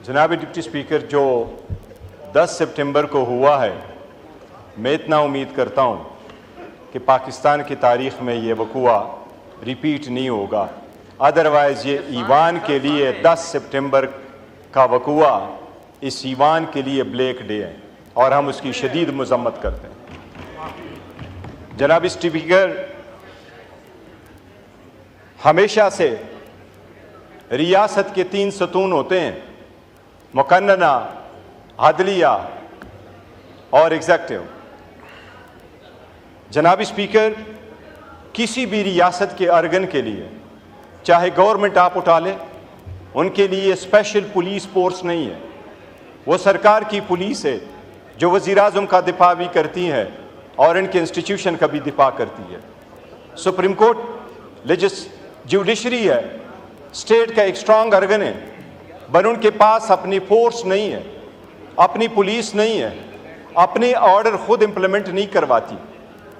जनाब deputy speaker, जो 10 सितंबर को हुआ है, मैं इतना उम्मीद करता हूँ कि पाकिस्तान की तारीख़ में ये वक़ुआ रिपीट नहीं होगा। अदरवाइज़ ये ईवान के लिए 10 सितंबर का वक़ुआ इस ईवान के लिए ब्लैक डे है और हम उसकी शदीद मज़म्मत करते हैं। जनाब स्पीकर, हमेशा से रियासत के 3 सतून होते हैं, मुकन्नना, अदलिया और एग्जेक्टिव। जनाब स्पीकर, किसी भी रियासत के अर्गन के लिए, चाहे गवर्नमेंट आप उठा लें, उनके लिए स्पेशल पुलिस फोर्स नहीं है। वो सरकार की पुलिस है जो वज़ीर-ए-आज़म का दिफा भी करती है और इनके इंस्टीट्यूशन का भी दिफा करती है। सुप्रीम कोर्ट जुडिशरी है, स्टेट का एक स्ट्रांग अर्गन है, पर उनके पास अपनी फोर्स नहीं है, अपनी पुलिस नहीं है, अपने ऑर्डर खुद इंप्लीमेंट नहीं करवाती,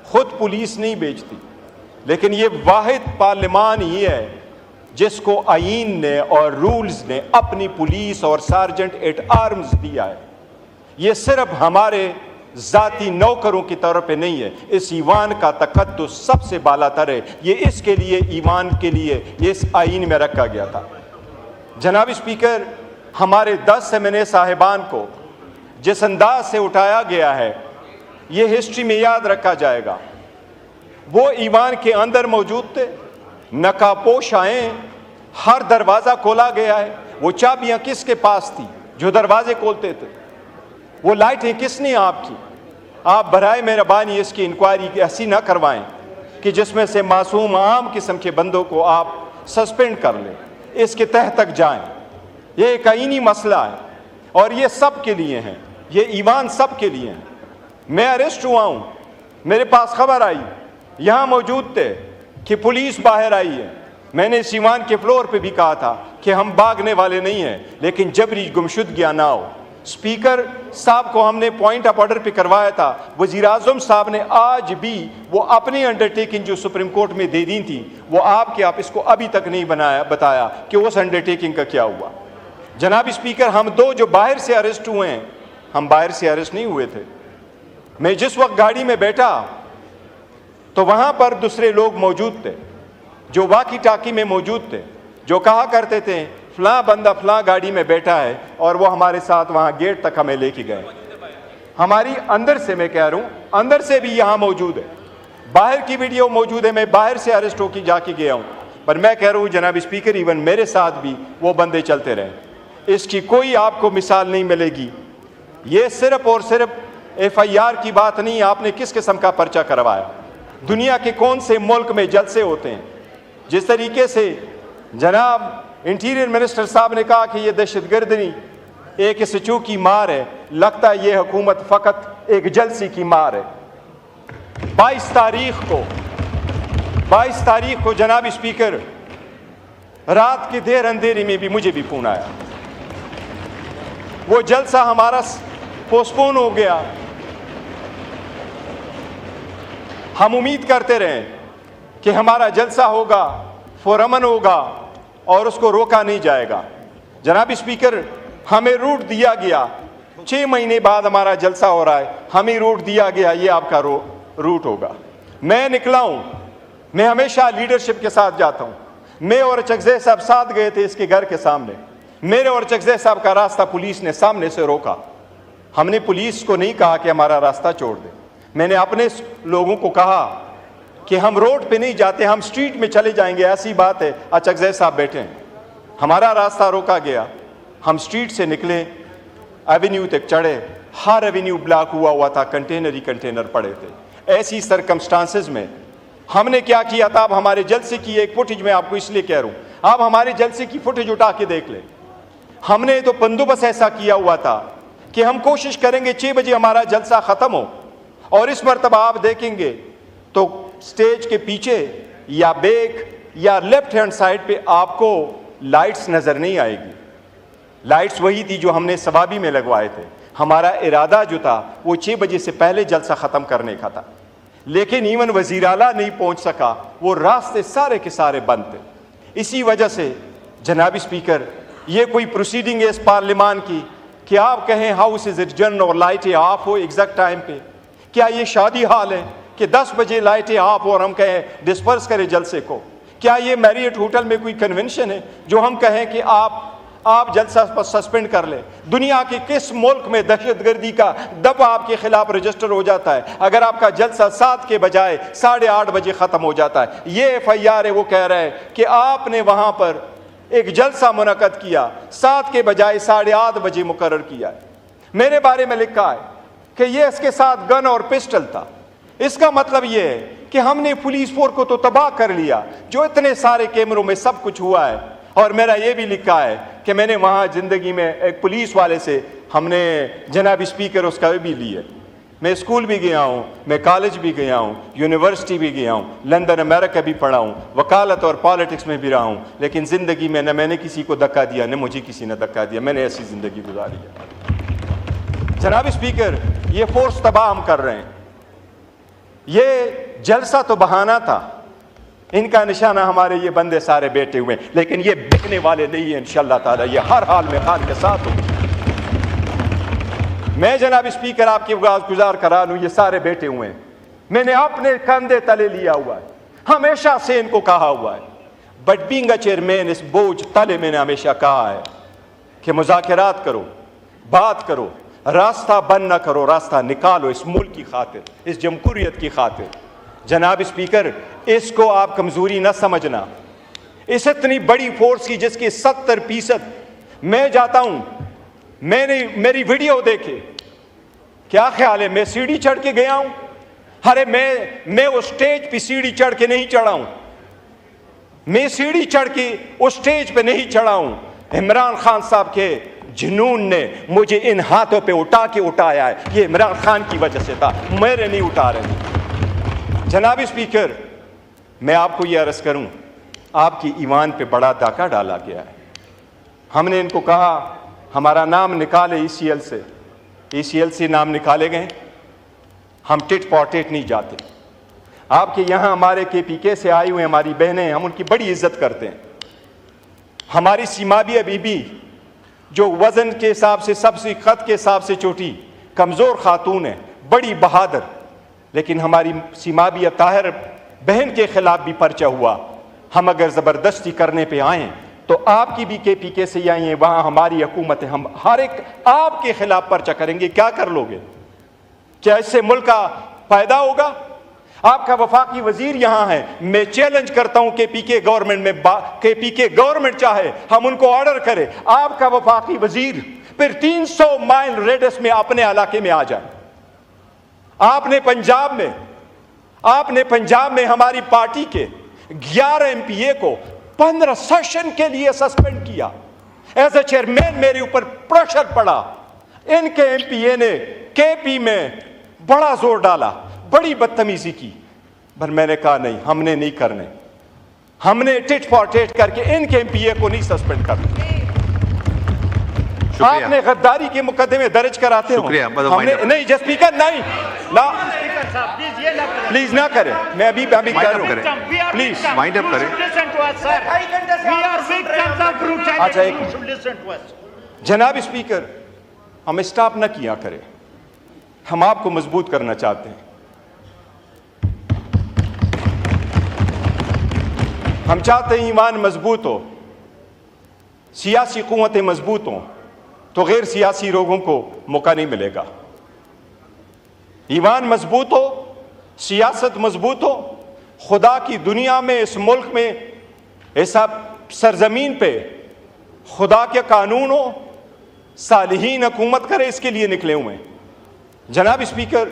खुद पुलिस नहीं भेजती। लेकिन ये वाहिद पार्लियामान ही है जिसको आईन ने और रूल्स ने अपनी पुलिस और सार्जेंट एट आर्म्स दिया है। ये सिर्फ हमारे ज़ाती नौकरों की तौर पे नहीं है, इस ईवान का तकद्दुस सबसे बालातर है। ये इसके लिए, ईवान के लिए ये इस आईन में रखा गया था। जनाब स्पीकर, हमारे 10 एमएनए साहिबान को जिस अंदाज से उठाया गया है, ये हिस्ट्री में याद रखा जाएगा। वो ईवान के अंदर मौजूद थे, नकाबपोश आए, हर दरवाज़ा खोला गया है। वो चाबियाँ किसके पास थी जो दरवाजे खोलते थे? वो लाइटें किसने आपकी? आप बराए मेहरबानी इसकी इंक्वायरी ऐसी ना करवाएं कि जिसमें से मासूम आम किस्म के बंदों को आप सस्पेंड कर लें, इसके तह तक जाएं। ये एक आईनी मसला है और ये सब के लिए हैं, ये ईवान सब के लिए हैं। मैं अरेस्ट हुआ हूँ, मेरे पास खबर आई, यहाँ मौजूद थे कि पुलिस बाहर आई है। मैंने इस ईवान के फ्लोर पे भी कहा था कि हम भागने वाले नहीं हैं, लेकिन जबरी गुमशुदगियाँ ना हो। स्पीकर साहब को हमने पॉइंट ऑफ ऑर्डर पे करवाया था। वज़ीर-ए-आज़म साहब ने आज भी वो अपनी अंडरटेकिंग जो सुप्रीम कोर्ट में दे दी थी, वो आप इसको अभी तक नहीं बताया कि उस अंडरटेकिंग का क्या हुआ। जनाब स्पीकर, हम 2 जो बाहर से अरेस्ट हुए हैं, हम बाहर से अरेस्ट नहीं हुए थे। मैं जिस वक्त गाड़ी में बैठा तो वहाँ पर दूसरे लोग मौजूद थे जो वाकी टाकी में मौजूद थे, जो कहा करते थे फलां बंदा फलां गाड़ी में बैठा है, और वो हमारे साथ वहाँ गेट तक हमें लेके गए। हमारी अंदर से, मैं कह रहा हूँ, अंदर से भी यहाँ मौजूद है, बाहर की वीडियो मौजूद है। मैं बाहर से अरेस्ट होकर जाके गया हूँ, पर मैं कह रहा हूँ जनाब स्पीकर, इवन मेरे साथ भी वो बंदे चलते रहे। इसकी कोई आपको मिसाल नहीं मिलेगी। ये सिर्फ और सिर्फ FIR की बात नहीं, आपने किस किस्म का पर्चा करवाया। दुनिया के कौन से मुल्क में जलसे होते हैं? जिस तरीके से जनाब इंटीरियर मिनिस्टर साहब ने कहा कि ये दहशतगर्दी एक स्टू की मार है, लगता है ये हुकूमत फ़कत एक जलसी की मार है। 22 तारीख को जनाब स्पीकर, रात के देर अंधेरे में भी मुझे भी फोन आया। वो जलसा हमारा पोस्टपोन हो गया। हम उम्मीद करते रहे कि हमारा जलसा होगा, पुरअमन होगा और उसको रोका नहीं जाएगा। जनाब स्पीकर, हमें रूट दिया गया, 6 महीने बाद हमारा जलसा हो रहा है, हमें रूट दिया गया, ये आपका रूट होगा। मैं निकला हूँ, मैं हमेशा लीडरशिप के साथ जाता हूँ। मैं और चकज़ई साहब साथ गए थे इसके घर के सामने। मेरे और चकज़ई साहब का रास्ता पुलिस ने सामने से रोका। हमने पुलिस को नहीं कहा कि हमारा रास्ता छोड़ दे। मैंने अपने लोगों को कहा कि हम रोड पे नहीं जाते, हम स्ट्रीट में चले जाएंगे, ऐसी बात है। चकज़ई साहब बैठे हैं, हमारा रास्ता रोका गया। हम स्ट्रीट से निकले, एवेन्यू तक चढ़े, हर एवेन्यू ब्लॉक हुआ था, कंटेनर ही कंटेनर पड़े थे। ऐसी सरकमस्टांसेस में हमने क्या किया था? अब हमारे जलसे की एक फुटेज मैं आपको इसलिए कह रहा हूँ, आप हमारे जलसे की फुटेज उठा के देख ले। हमने तो बंदोबस्त ऐसा किया हुआ था कि हम कोशिश करेंगे 6 बजे हमारा जलसा ख़त्म हो, और इस मरतबा आप देखेंगे तो स्टेज के पीछे या बैक या लेफ्ट हैंड साइड पे आपको लाइट्स नज़र नहीं आएगी। लाइट्स वही थी जो हमने सवाबी में लगवाए थे। हमारा इरादा जो था वो 6 बजे से पहले जलसा ख़त्म करने का था, लेकिन इवन वज़ीर आला नहीं पहुंच सका, वो रास्ते सारे के सारे बंद थे। इसी वजह से जनाब स्पीकर, ये कोई प्रोसीडिंग है इस पार्लियामान की कि आप कहें हाउस इज एडजर्न और लाइटें ऑफ हो एग्जैक्ट टाइम पे? क्या ये शादी हाल है कि 10 बजे लाइटें ऑफ हो और हम कहें डिस्पर्स करें जलसे को? क्या ये मैरियट होटल में कोई कन्वेंशन है जो हम कहें कि आप जलसा सस्पेंड कर लें? दुनिया के किस मुल्क में दहशतगर्दी का दवा आपके खिलाफ रजिस्टर हो जाता है अगर आपका जलसा 7 के बजाय 8:30 बजे ख़त्म हो जाता है? ये FIR है, वो कह रहा है कि आपने वहाँ पर एक जलसा मुनक़द किया, 7 के बजाय 8:30 बजे मुकर्रर किया है। मेरे बारे में लिखा है कि ये इसके साथ गन और पिस्टल था। इसका मतलब ये है कि हमने पुलिस फोर्स को तो तबाह कर लिया जो इतने सारे कैमरों में सब कुछ हुआ है। और मेरा ये भी लिखा है कि मैंने वहाँ ज़िंदगी में एक पुलिस वाले से हमने जनाब स्पीकर उसका भी लिए। मैं स्कूल भी गया हूँ, मैं कॉलेज भी गया हूँ, यूनिवर्सिटी भी गया हूँ, लंदन अमेरिका भी पढ़ा हूँ, वकालत और पॉलिटिक्स में भी रहा हूँ, लेकिन ज़िंदगी में न मैंने किसी को धक्का दिया न मुझे किसी ने धक्का दिया। मैंने ऐसी ज़िंदगी गुजारी है। जनाब स्पीकर, ये फोर्स तबाह हम कर रहे हैं। ये जलसा तो बहाना था, इनका निशाना हमारे ये बंदे सारे बैठे हुए हैं, लेकिन ये बिकने वाले नहीं है इंशाअल्लाह ताला। ये हर हाल में खान के साथ हो। मैं जनाब स्पीकर आपकी गुजार करा लूँ, ये सारे बैठे हुए हैं, मैंने अपने कंधे तले लिया हुआ है, हमेशा से इनको कहा हुआ है। बट बीइंग अ चेयरमैन, इस बोझ तले मैंने हमेशा कहा है कि मुज़ाकरात करो, बात करो, रास्ता बंद न करो, रास्ता निकालो इस मुल्क की खातिर, इस जमहूरियत की खातिर। जनाब स्पीकर, इसको आप कमज़ोरी न समझना। इस इतनी बड़ी फोर्स की जिसकी 70% मैं जाता हूँ, मैंने मेरी वीडियो देखे, क्या ख्याल है मैं सीढ़ी चढ़ के गया हूँ? अरे मैं उस स्टेज पे सीढ़ी चढ़ के नहीं चढ़ा हूँ, मैं सीढ़ी चढ़ के उस स्टेज पे नहीं चढ़ा हूँ। इमरान खान साहब के जुनून ने मुझे इन हाथों पे उठाया है, ये इमरान खान की वजह से था, मेरे नहीं उठा रहे। जनाब स्पीकर, मैं आपको ये अर्ज़ करूं, आपकी ईमान पे बड़ा डाका डाला गया है। हमने इनको कहा हमारा नाम निकाले ECL से, ECL से नाम निकाले गए। हम टिट पॉटेट नहीं जाते। आपके यहाँ हमारे KPK से आई हुए हमारी बहनें, हम उनकी बड़ी इज्जत करते हैं। हमारी सीमाबिया बीबी जो वज़न के हिसाब से सबसे ख़त के हिसाब से छोटी कमज़ोर खातून है, बड़ी बहादुर, लेकिन हमारी सीमाबिया ताहिर बहन के ख़िलाफ़ भी पर्चा हुआ। हम अगर ज़बरदस्ती करने पे आएँ तो आपकी भी KPK से आई हैं, वहाँ हमारी हुकूमत है, हम हर एक आपके ख़िलाफ़ पर्चा करेंगे। क्या कर लोगे? क्या इससे मुल्क का फ़ायदा होगा? आपका वफाकी वजीर यहाँ है, मैं चैलेंज करता हूँ KPK गवर्नमेंट में, KPK गवर्नमेंट चाहे हम उनको ऑर्डर करें, आपका वफाकी वजीर फिर 300 माइल रेडियस में अपने इलाके में आ जाए। आपने पंजाब में हमारी पार्टी के 11 MPA को 15 सेशन के लिए सस्पेंड किया। एज ए चेयरमैन मेरे ऊपर प्रेशर पड़ा, इनके MPA ने KP में बड़ा जोर डाला, बड़ी बदतमीजी की, पर मैंने कहा नहीं, हमने नहीं करने, हमने टिट फॉर टेट करके इनके MPA को नहीं सस्पेंड करना। आपने गद्दारी के मुकदमे दर्ज कराते हो, हमने नहीं। जस्ट स्पीकर नहीं ना, प्लीज ना करें, मैं अभी कर रहा हूं, प्लीज वाइंड अप करें। अच्छा एक जनाब स्पीकर, हम स्टॉप ना किया करें, हम आपको मजबूत करना चाहते हैं। हम चाहते हैं ईमान मजबूत हो, सियासी कुव्वतें मजबूत हों, तो गैर सियासी लोगों को मौका नहीं मिलेगा। ईमान मजबूत हो, सियासत मजबूत हो, खुदा की दुनिया में, इस मुल्क में, ऐसा सरजमीन पे खुदा के कानून हो, सालिहीन हुकूमत करे, इसके लिए निकले हुए हैं। जनाब स्पीकर,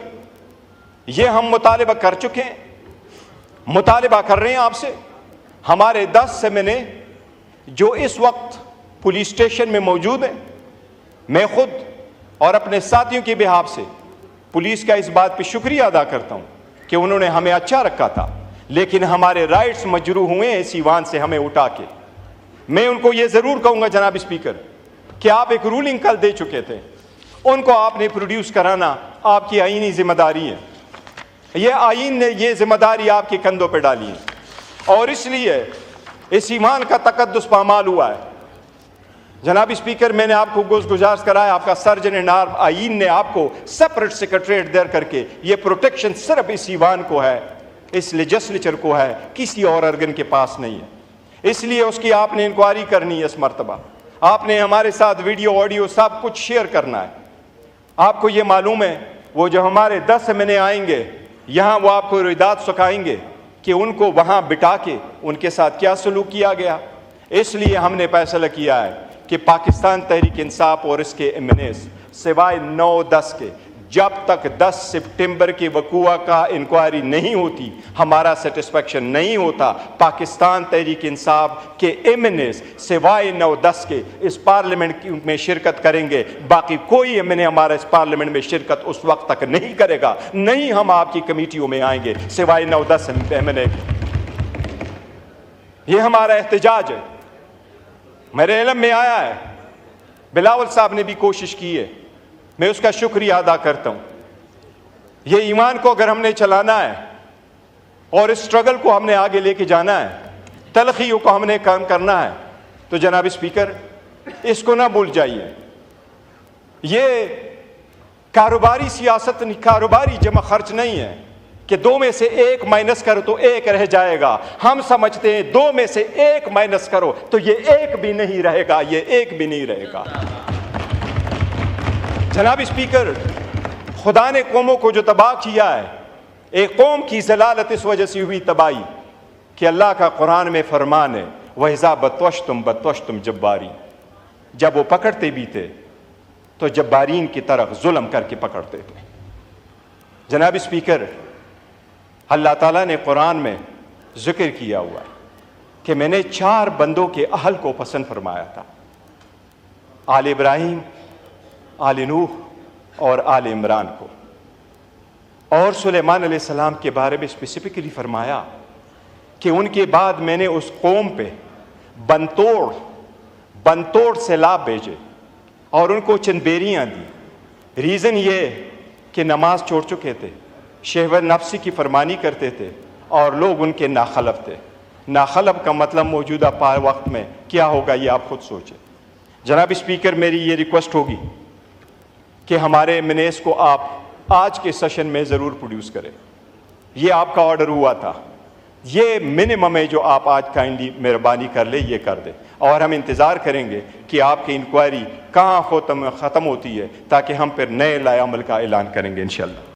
ये हम मुतालिबा कर चुके हैं, मुतालिबा कर रहे हैं आपसे। हमारे 10 सेमिने जो इस वक्त पुलिस स्टेशन में मौजूद हैं, मैं खुद और अपने साथियों के बिहाफ से पुलिस का इस बात पे शुक्रिया अदा करता हूँ कि उन्होंने हमें अच्छा रखा था, लेकिन हमारे राइट्स मजरू हुए हैं इस ईवान से हमें उठा के। मैं उनको ये ज़रूर कहूँगा जनाब स्पीकर कि आप एक रूलिंग कल दे चुके थे, उनको आपने प्रोड्यूस कराना आपकी आईनी जिम्मेदारी है। ये आईन ने ये जिम्मेदारी आपके कंधों पर डाली है और इसलिए इस ईमान का तकद्दुस पामाल हुआ है। जनाब स्पीकर, मैंने आपको गुज़ारिश कराया, आपका सर्जन एंड आइन ने आपको सेपरेट सेक्रेटरीट देर करके ये प्रोटेक्शन सिर्फ इस ईवान को है, इस लेजिस्लेचर को है, किसी और अर्गन के पास नहीं है। इसलिए उसकी आपने इंक्वायरी करनी है। इस मरतबा आपने हमारे साथ वीडियो ऑडियो सब कुछ शेयर करना है। आपको ये मालूम है वो जो हमारे 10 महीने आएंगे यहाँ, वो आपको रिदात सिखाएंगे कि उनको वहाँ बिठा के उनके साथ क्या सलूक किया गया। इसलिए हमने फैसला किया है कि पाकिस्तान तहरीक इंसाफ और इसके एमएनएस सिवाय 9-10 के, जब तक 10 सितंबर के वक़ूआ का इंक्वायरी नहीं होती, हमारा सेटिस्फेक्शन नहीं होता। पाकिस्तान तहरीक इंसाफ के एमएनएस सिवाय 9-10 के इस पार्लियामेंट में शिरकत करेंगे। बाकी कोई एमएनए हमारा इस पार्लियामेंट में शिरकत उस वक्त तक नहीं करेगा। नहीं हम आपकी कमेटियों में आएंगे सिवाय 9-10 एमएनए। ये हमारा एहतजाज है, मेरे इल्म में आया है। बिलावल साहब ने भी कोशिश की है, मैं उसका शुक्रिया अदा करता हूँ। ये ईमान को अगर हमने चलाना है और इस स्ट्रगल को हमने आगे लेके जाना है, तलखियों को हमने काम करना है, तो जनाब स्पीकर इसको ना भूल जाइए। ये कारोबारी सियासत, कारोबारी जमा खर्च नहीं है कि 2 में से 1 माइनस करो तो 1 रह जाएगा। हम समझते हैं 2 में से 1 माइनस करो तो ये 1 भी नहीं रहेगा, ये 1 भी नहीं रहेगा। जनाब स्पीकर, खुदा ने कौमों को जो तबाह किया है, एक कौम की जलालत इस वजह से हुई तबाही कि अल्लाह का कुरान में फरमान है, वहिज़ा बत्वश्तुम जब्बारी, जब वो पकड़ते भी थे तो जब्बारीन की तरफ जुल्म करके पकड़ते थे। जनाब स्पीकर, अल्लाह ताला ने कुरान में जिक्र किया हुआ है कि मैंने 4 बंदों के अहल को पसंद फरमाया था, आल इब्राहिम, आल नूह और आल इमरान को। और सुलेमान अलैहिस्सलाम के बारे में स्पेसिफिकली फरमाया कि उनके बाद मैंने उस कौम पे बनतोड़ सैलाब भेजे और उनको चंद बेरियाँ दी। रीज़न ये कि नमाज छोड़ चुके थे, शहवत नफ्सी की फरमानी करते थे और लोग उनके नाखलफ थे। नाखलफ का मतलब मौजूदा वक्त में क्या होगा ये आप खुद सोचें। जनाब स्पीकर, मेरी ये रिक्वेस्ट होगी कि हमारे एमएनएस को आप आज के सेशन में ज़रूर प्रोड्यूस करें। ये आपका ऑर्डर हुआ था, ये मिनिमम है जो आप आज काइंडली मेहरबानी कर ले, ये कर दें। और हम इंतज़ार करेंगे कि आपकी इंक्वायरी कहाँ ख़त्म होती है ताकि हम फिर नए लाए अमल का ऐलान करेंगे इंशाअल्लाह।